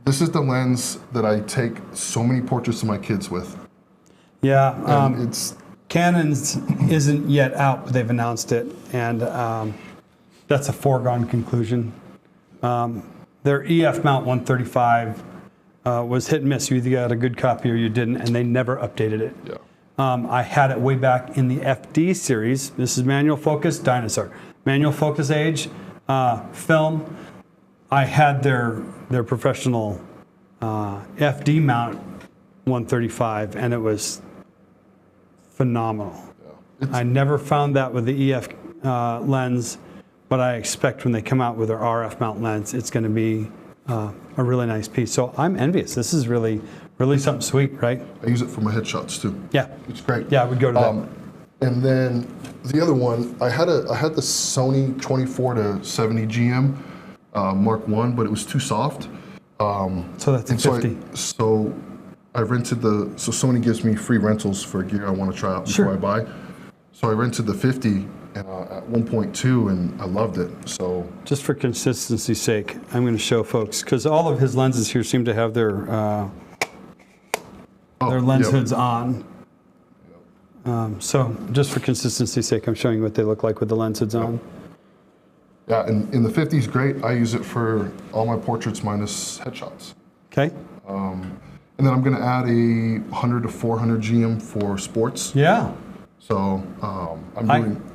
This is the lens that I take so many portraits of my kids with. Yeah. It's Canon's isn't yet out, but they've announced it, and that's a foregone conclusion. Their EF mount 135 was hit and miss. You either got a good copy or you didn't, and they never updated it. Yeah. I had it way back in the FD series. This is manual focus, dinosaur. Manual focus age, film. I had their professional FD mount 135, and it was phenomenal. Yeah. I never found that with the EF lens, but I expect when they come out with their RF mount lens, it's going to be a really nice piece. So I'm envious. This is really something sweet, right? I use it for my headshots too. Yeah, it's great. Yeah, we'd go to that. And then the other one, I had the Sony 24 to 70 GM Mark 1, but it was too soft. So that's a 50. So I rented so Sony gives me free rentals for gear I want to try out before I buy. So I rented the 50 and at 1.2, and I loved it. So just for consistency's sake, I'm going to show folks, because all of his lenses here seem to have their lens hoods on. So just for consistency's sake, I'm showing you what they look like with the lens hoods on. Yeah, and the 50 is great. I use it for all my portraits minus headshots. Okay. And then I'm going to add a 100 to 400 GM for sports. Yeah. So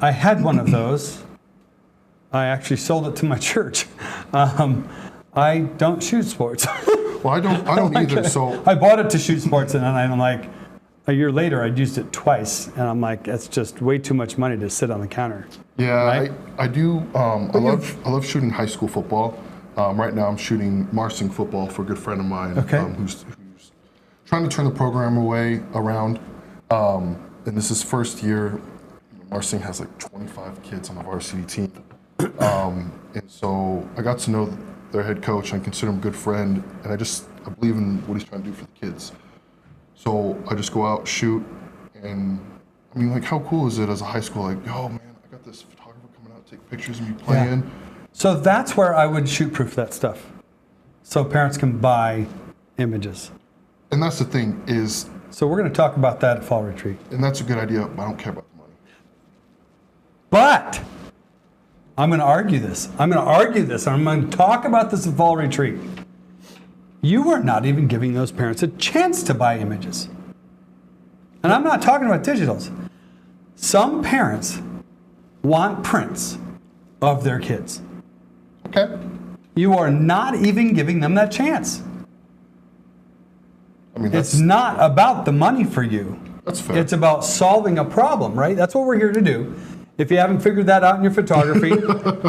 I had one of those. I actually sold it to my church. I don't shoot sports. Well, I don't either. So I bought it to shoot sports, and then I'm like, a year later, I'd used it twice, and I'm like, that's just way too much money to sit on the counter. Yeah, right? I do. I love shooting high school football. Right now, I'm shooting Marsing football for a good friend of mine who's trying to turn the program around. And this is first year Marsing has like 25 kids on the varsity team. And so I got to know their head coach, and I consider him a good friend, and I believe in what he's trying to do for the kids. So I just go out, shoot, and I mean, like, how cool is it as a high school, like, yo, man, I got this photographer coming out to take pictures of me playing. Yeah. So that's where I would shoot proof that stuff, so parents can buy images. And that's the thing is... So we're going to talk about that at Fall Retreat. And that's a good idea, but I don't care about the money. But I'm going to argue this. I'm going to talk about this at Fall Retreat. You are not even giving those parents a chance to buy images. And I'm not talking about digitals. Some parents want prints of their kids. Okay. You are not even giving them that chance. I mean, it's not about the money for you. That's fair. It's about solving a problem, right? That's what we're here to do. If you haven't figured that out in your photography,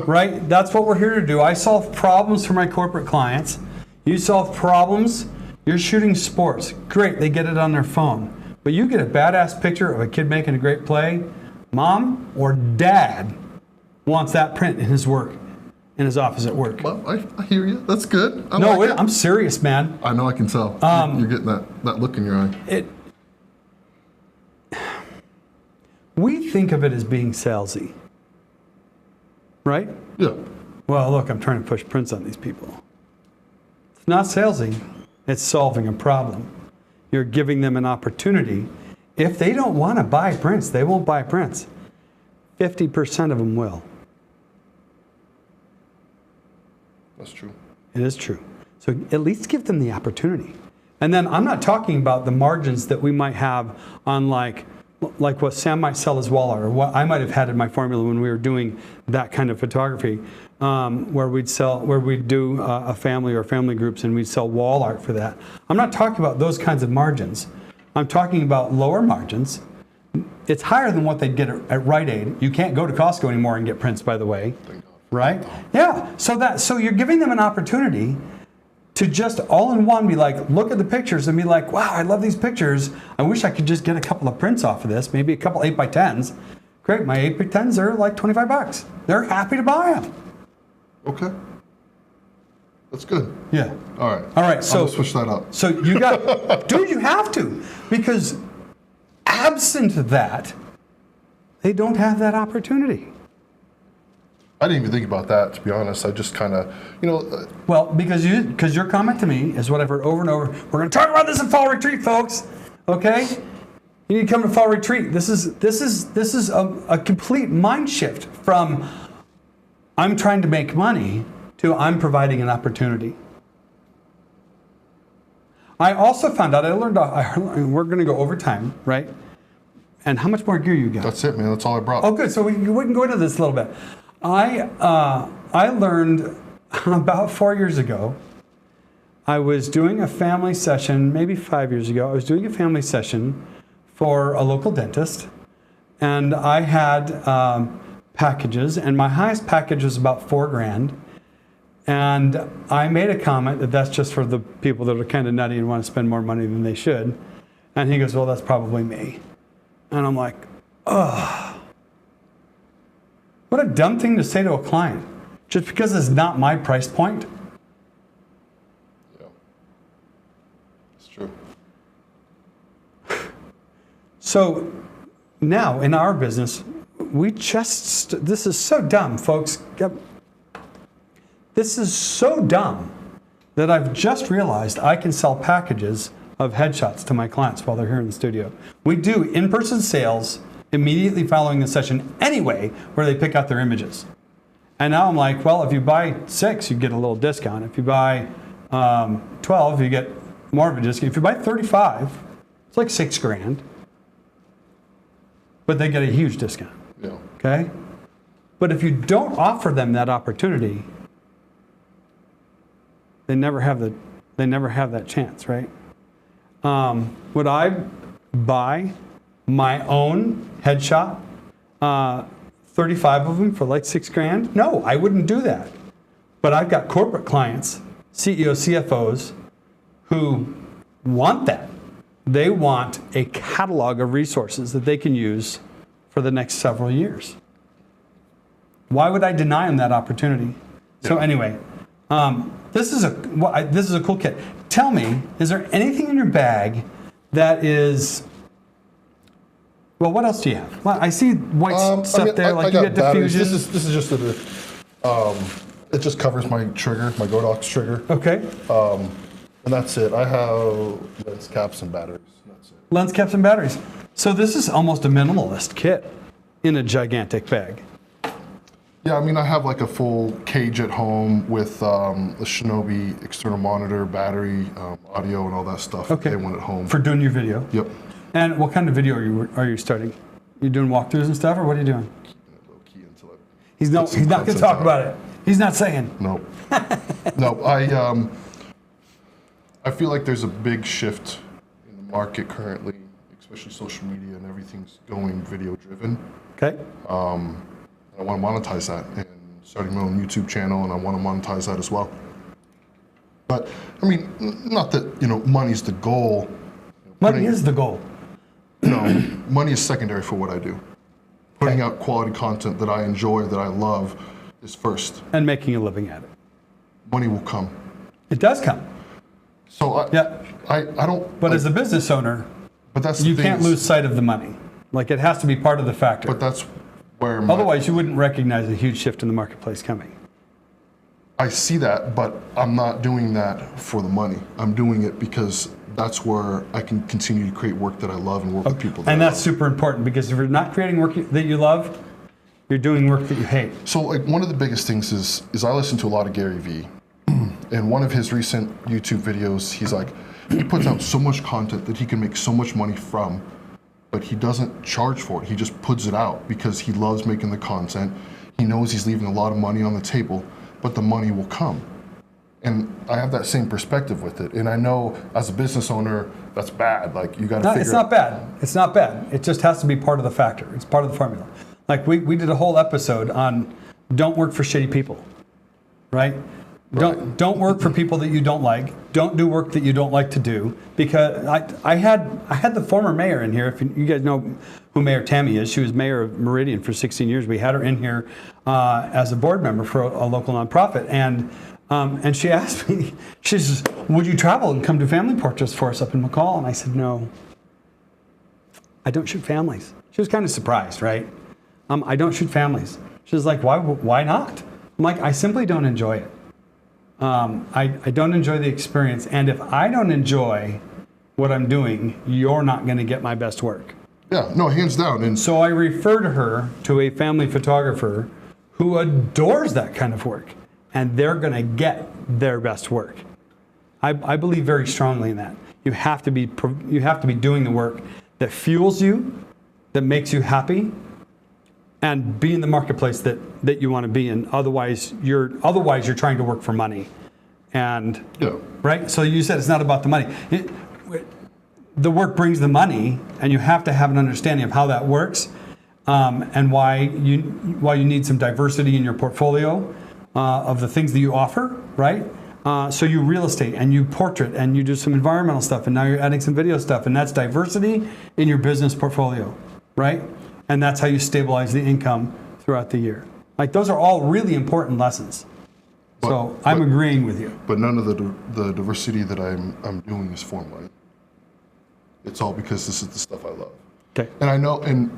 right? That's what we're here to do. I solve problems for my corporate clients. You solve problems. You're shooting sports. Great, they get it on their phone. But you get a badass picture of a kid making a great play. Mom or dad wants that print in his work, in his office at work. Well, I hear you. That's good. I'm serious, man. I know, I can tell. You're getting that look in your eye. We think of it as being salesy, right? Yeah. Well, look, I'm trying to push prints on these people. It's not salesy. It's solving a problem. You're giving them an opportunity. If they don't want to buy prints, they won't buy prints. 50% of them will. That's true. It is true. So at least give them the opportunity. And then I'm not talking about the margins that we might have on like what Sam might sell as wall art, or what I might have had in my formula when we were doing that kind of photography, where we'd do a family or family groups and we'd sell wall art for that. I'm not talking about those kinds of margins. I'm talking about lower margins. It's higher than what they'd get at Rite Aid. You can't go to Costco anymore and get prints, by the way, right? Yeah. So you're giving them an opportunity to just all in one be like, look at the pictures and be like, wow, I love these pictures. I wish I could just get a couple of prints off of this, maybe a couple 8x10s. Great, my 8x10s are like 25 bucks. They're happy to buy them. Okay. That's good. Yeah. All right. All right. So I'll switch that up. So you got, dude, you have to, because absent that, they don't have that opportunity. I didn't even think about that, to be honest. I just kind of, Well, because your comment to me is what I've heard over and over. We're going to talk about this in Fall Retreat, folks. Okay? You need to come to Fall Retreat. This is a complete mind shift from I'm trying to make money to I'm providing an opportunity. I also found out, we're going to go over time, right? And how much more gear you got? That's it, man. That's all I brought. Oh, good. So we can go into this a little bit. I learned about 4 years ago, I was doing a family session, maybe 5 years ago, I was doing a family session for a local dentist, and I had packages, and my highest package was about $4,000. And I made a comment that that's just for the people that are kind of nutty and want to spend more money than they should. And he goes, well, that's probably me. And I'm like, ugh. What a dumb thing to say to a client, just because it's not my price point. Yeah, it's true. So now in our business, this is so dumb, folks. This is so dumb that I've just realized I can sell packages of headshots to my clients while they're here in the studio. We do in-person sales immediately following the session anyway, where they pick out their images. And now I'm like, well, if you buy 6, you get a little discount. If you buy 12, you get more of a discount. If you buy 35, it's like $6,000. But they get a huge discount. Yeah. Okay? But if you don't offer them that opportunity, they never have that chance, right? Would I buy my own headshot, 35 of them for like $6,000? No, I wouldn't do that. But I've got corporate clients, CEOs, CFOs, who want that. They want a catalog of resources that they can use for for the next several years. Why would I deny him that opportunity? So anyway, this is a cool kit. Tell me, is there anything in your bag that is? Well, what else do you have? Well, I see white stuff there. Like you got diffusion. This is just it just covers my trigger, my Godox trigger. Okay. And that's it. I have lens caps and batteries. That's it. Lens caps and batteries. So this is almost a minimalist kit in a gigantic bag. Yeah, I mean, I have like a full cage at home with a Shinobi external monitor, battery, audio, and all that stuff. Okay. They want at home. For doing your video. Yep. And what kind of video are you starting? You doing walkthroughs and stuff, or what are you doing? Keeping it low key until He's not going to talk about it. He's not saying. No. No. I feel like there's a big shift in the market currently, especially social media, and everything's going video driven. Okay. I want to monetize that, and starting my own YouTube channel, and I want to monetize that as well. But I mean, not that money's the goal. Money is the goal. No, money is secondary for what I do. Putting out quality content that I enjoy, that I love, is first. And making a living at it. Money will come. It does come. So I don't. But as a business owner, but that's you can't lose sight of the money. Like it has to be part of the factor. But that's where. Otherwise, you wouldn't recognize a huge shift in the marketplace coming. I see that, but I'm not doing that for the money. I'm doing it because that's where I can continue to create work that I love and work with people that and that's I love. super important, because if you're not creating work that you love, you're doing work that you hate. So like one of the biggest things is I listen to a lot of Gary Vee. And one of his recent YouTube videos, he's like, he puts out so much content that he can make so much money from, but he doesn't charge for it. He just puts it out because he loves making the content. He knows he's leaving a lot of money on the table, but the money will come. And I have that same perspective with it. And I know as a business owner, that's bad. Like you got to figure. It's not bad. It's not bad. It just has to be part of the factor. It's part of the formula. Like we did a whole episode on don't work for shitty people, right? Don't work for people that you don't like. Don't do work that you don't like to do. Because I had the former mayor in here. If you guys know who Mayor Tammy is, she was mayor of Meridian for 16 years. We had her in here as a board member for a local nonprofit, and she asked me, she says, "Would you travel and come do family portraits for us up in McCall?" And I said, "No, I don't shoot families." She was kind of surprised, right? I don't shoot families. She was like, "Why not?" I'm like, "I simply don't enjoy it. I don't enjoy the experience, and if I don't enjoy what I'm doing, you're not going to get my best work." Yeah, no, hands down. And so I referred her to a family photographer who adores that kind of work, and they're going to get their best work. I believe very strongly in that. You have to be doing the work that fuels you, that makes you happy, and be in the marketplace that you want to be in. Otherwise you're trying to work for money. And yeah. Right? So you said it's not about the money. The work brings the money, and you have to have an understanding of how that works, and why you need some diversity in your portfolio of the things that you offer, right? So you real estate, and you portrait, and you do some environmental stuff, and now you're adding some video stuff, and that's diversity in your business portfolio, right? And that's how you stabilize the income throughout the year. Like those are all really important lessons. So I'm agreeing with you. But none of the diversity that I'm doing is for money. It's all because this is the stuff I love. Okay. And I know, and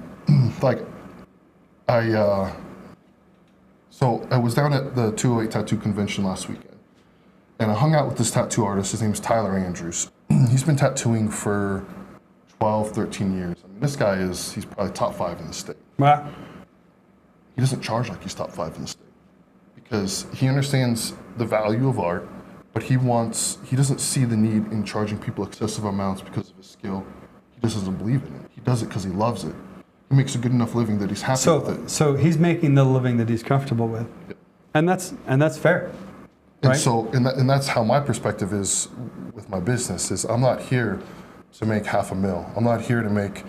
like so I was down at the 208 Tattoo Convention last weekend, and I hung out with this tattoo artist. His name's Tyler Andrews. He's been tattooing for 12, 13 years. I mean, this guy he's probably top 5 in the state. Wow. He doesn't charge like he's top 5 in the state because he understands the value of art, but he doesn't see the need in charging people excessive amounts because of his skill. He just doesn't believe in it. He does it because he loves it. He makes a good enough living that he's happy with it. So he's making the living that he's comfortable with. Yeah. And that's fair. And right? so, and that's how my perspective is with my business. Is I'm not here to make $500,000. I'm not here to make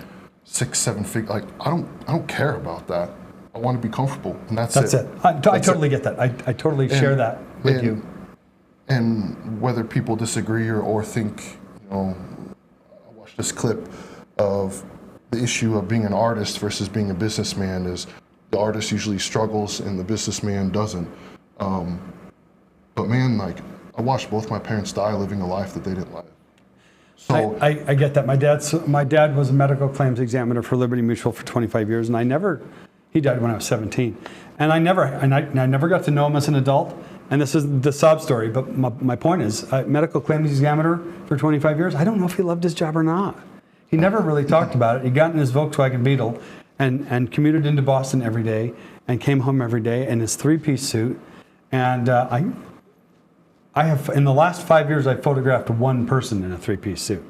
6-7 figures. Like I don't care about that. I want to be comfortable, and that's it. I totally get that. I totally share that with you. And whether people disagree or think, I watched this clip of the issue of being an artist versus being a businessman is the artist usually struggles and the businessman doesn't. But man, like, I watched both my parents die living a life that they didn't live. So I get that. My dad was a medical claims examiner for Liberty Mutual for 25 years, and he died when I was 17. And I never got to know him as an adult. And this is the sob story, but my point is, medical claims examiner for 25 years, I don't know if he loved his job or not. He never really talked about it. He got in his Volkswagen Beetle and commuted into Boston every day and came home every day in his three-piece suit. And I have, in the last 5 years, I've photographed one person in a three-piece suit,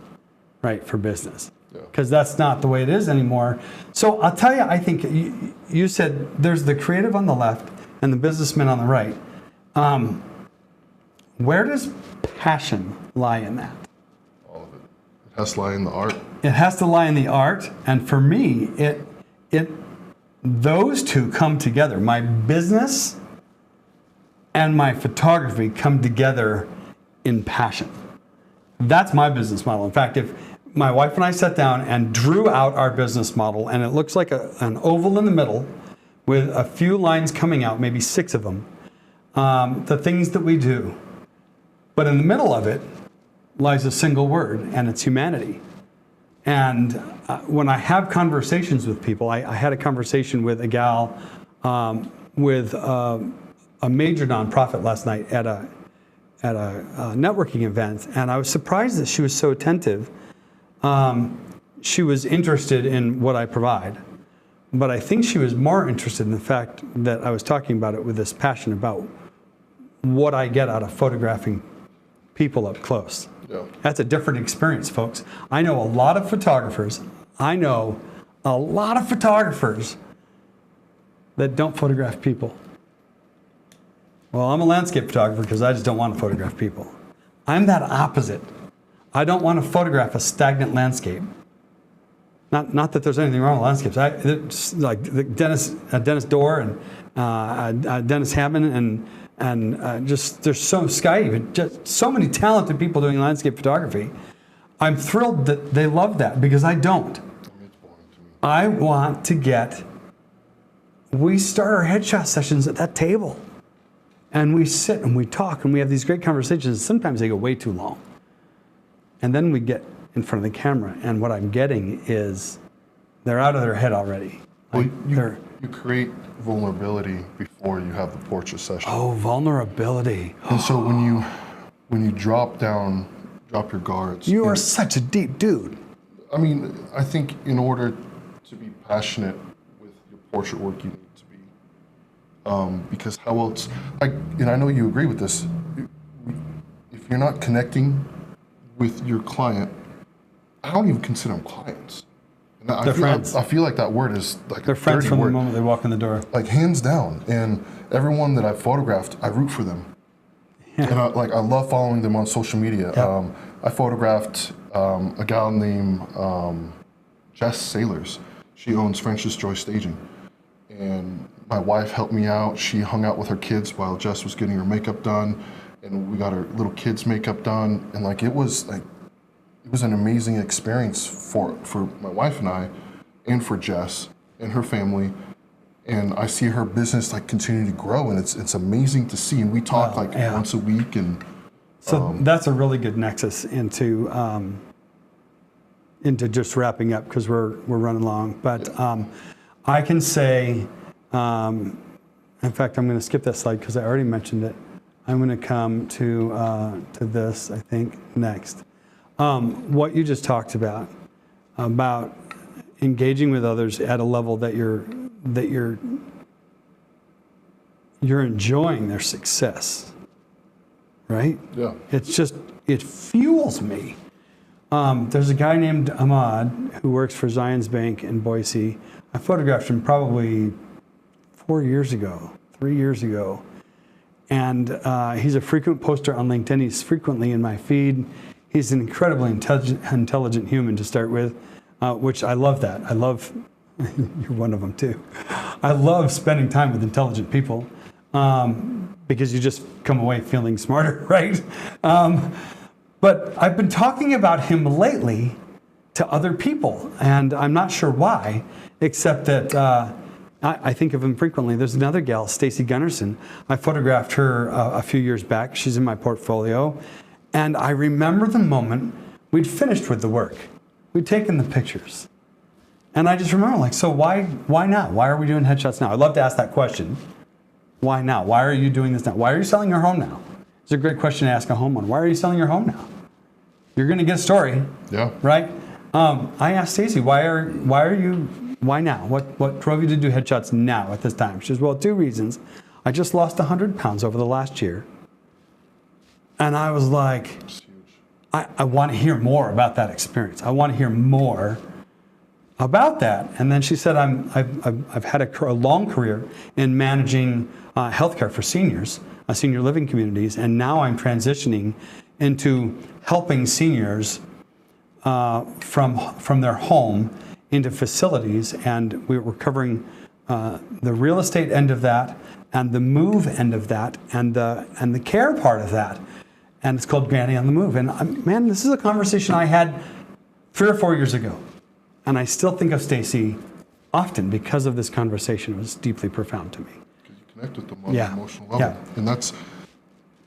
right, for business. Because that's not the way it is anymore. So I'll tell you, I think you said there's the creative on the left and the businessman on the right. Where does passion lie in that? all of it. It has to lie in the art. It has to lie in the art, and for me, those two come together. My business and my photography come together in passion. That's my business model. In fact, if my wife and I sat down and drew out our business model, and it looks like an oval in the middle with a few lines coming out, maybe 6 of them, the things that we do. But in the middle of it lies a single word, and it's humanity. And when I have conversations with people, I had a conversation with a gal with a major nonprofit last night at a networking event, and I was surprised that she was so attentive. She was interested in what I provide, but I think she was more interested in the fact that I was talking about it with this passion about what I get out of photographing people up close. Yeah. That's a different experience, folks. I know a lot of photographers. That don't photograph people. Well, I'm a landscape photographer because I just don't want to photograph people. I'm that opposite. I don't want to photograph a stagnant landscape. Not that there's anything wrong with landscapes. It's like Dennis Dorr and Dennis Hammond and just there's so many talented people doing landscape photography. I'm thrilled that they love that because I don't. I want to we start our headshot sessions at that table. And we sit and we talk and we have these great conversations. Sometimes they go way too long. And then we get in front of the camera, and what I'm getting is they're out of their head already. Well, you create vulnerability before you have the portrait session. Oh, vulnerability. And so when you drop your guards. You are such a deep dude. I mean, I think in order to be passionate with your portrait work, you need to be. Because how else, and I know you agree with this, if you're not connecting with your client, I don't even consider them clients. And They're friends. I feel like that word is like They're a friends dirty from word. the moment they walk in the door. Like hands down. And everyone that I've photographed, I root for them. Yeah. And I love following them on social media. Yeah. I photographed a gal named Jess Sailors. She owns French's Joy Staging. And my wife helped me out. She hung out with her kids while Jess was getting her makeup done. And we got her little kids' makeup done. And it was an amazing experience for my wife and I, and for Jess and her family. And I see her business continue to grow, and it's amazing to see. And we talk once a week. And so that's a really good nexus into just wrapping up because we're running long. But I can say, in fact, I'm going to skip that slide because I already mentioned it. I'm going to come to this, I think, next. What you just talked about engaging with others at a level that you're enjoying their success, right? Yeah. It fuels me. There's a guy named Ahmad who works for Zions Bank in Boise. I photographed him probably 3 years ago. And he's a frequent poster on LinkedIn. He's frequently in my feed. He's an incredibly intelligent human to start with, which I love that. You're one of them too. I love spending time with intelligent people because you just come away feeling smarter, right? But I've been talking about him lately to other people. And I'm not sure why, except that I think of him frequently. There's another gal, Stacy Gunnarsson. I photographed her a few years back. She's in my portfolio. And I remember the moment we'd finished with the work. We'd taken the pictures. And I just remember, like, so why now? Why are we doing headshots now? I'd love to ask that question. Why now? Why are you doing this now? Why are you selling your home now? It's a great question to ask a homeowner. Why are you selling your home now? You're going to get a story, right? I asked Stacy, why now? What drove you to do headshots now at this time? She says, well, 2 reasons. I just lost 100 pounds over the last year. And I was like, I want to hear more about that experience. I want to hear more about that. And then she said, I've had a long career in managing healthcare for seniors, senior living communities, and now I'm transitioning into helping seniors from their home into facilities, and we're covering the real estate end of that, and the move end of that, and the care part of that, and it's called Granny on the Move. And man, this is a conversation I had 3 or 4 years ago, and I still think of Stacy often because of this conversation. It was deeply profound to me. Because you connect with them on an emotional level, and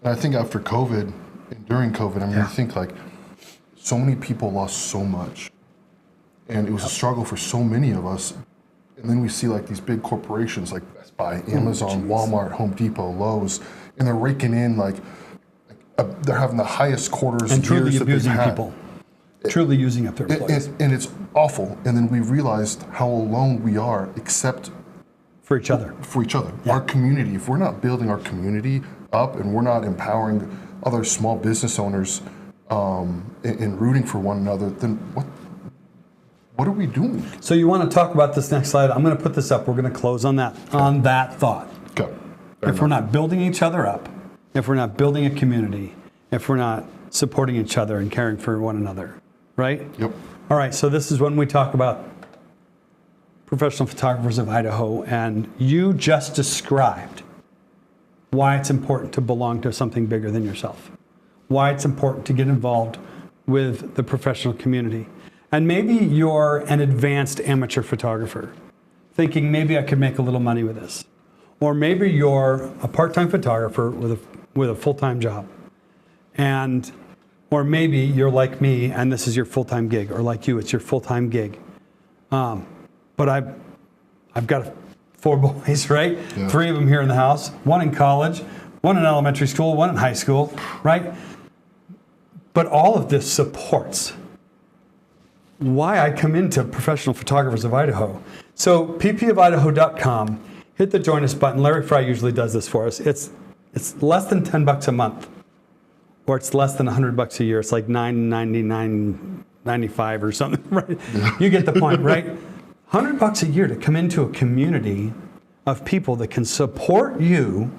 I think after COVID and during COVID, I mean, I think like so many people lost so much, and it was a struggle for so many of us. And then we see like these big corporations like Best Buy, Amazon, Walmart, Home Depot, Lowe's, and they're raking in like they're having the highest quarters and truly years abusing that they've had. people, truly using up their employees. And it's awful. And then we realized how alone we are, except for each other. Our community. If we're not building our community up and we're not empowering other small business owners and rooting for one another, then what are we doing? So you want to talk about this next slide? I'm going to put this up. We're going to close on that thought. Okay. If we're not building each other up, if we're not building a community, if we're not supporting each other and caring for one another, right? Yep. All right, so this is when we talk about Professional Photographers of Idaho, and you just described why it's important to belong to something bigger than yourself, why it's important to get involved with the professional community. And maybe you're an advanced amateur photographer, thinking maybe I could make a little money with this. Or maybe you're a part-time photographer with a full-time job. Or maybe you're like me and this is your full-time gig, or like you, it's your full-time gig. But I've got 4 boys, right? Yeah. 3 of them here in the house, 1 in college, 1 in elementary school, 1 in high school, right? But all of this supports why I come into Professional Photographers of Idaho. So ppofidaho.com, hit the join us button. Larry Fry usually does this for us. It's less than $10 a month, or it's less than $100 a year. It's like $9.99.95 or something, right? Yeah. You get the point, right? $100 a year to come into a community of people that can support you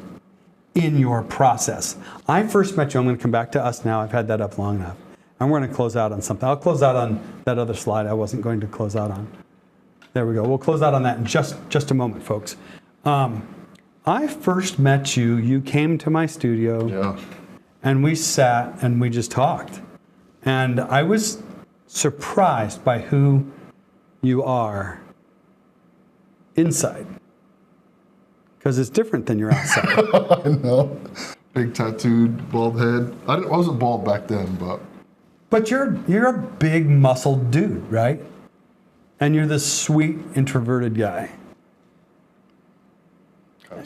in your process. I first met you. I'm going to come back to us now. I've had that up long enough. And we're going to close out on something. I'll close out on that other slide I wasn't going to close out on. There we go. We'll close out on that in just a moment, folks. I first met you. You came to my studio, and we sat and we just talked. And I was surprised by who you are inside, because it's different than your outside. I know. Big tattooed, bald head. I wasn't bald back then, but you're a big muscled dude, right? And you're this sweet introverted guy.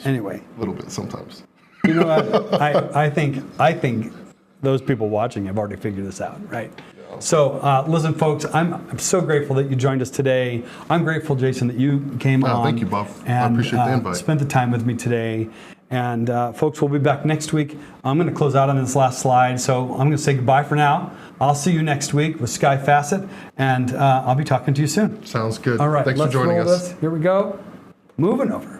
Anyway, a little bit sometimes. You know what? I think those people watching have already figured this out, right? Yeah. So listen, folks, I'm so grateful that you joined us today. I'm grateful, Jason, that you came on. Thank you, Bob. And, I appreciate the invite. Spent the time with me today. And folks, we'll be back next week. I'm going to close out on this last slide, so I'm going to say goodbye for now. I'll see you next week with Sky Facet, and I'll be talking to you soon. Sounds good. All right, Thanks for joining us. Here we go. Moving over.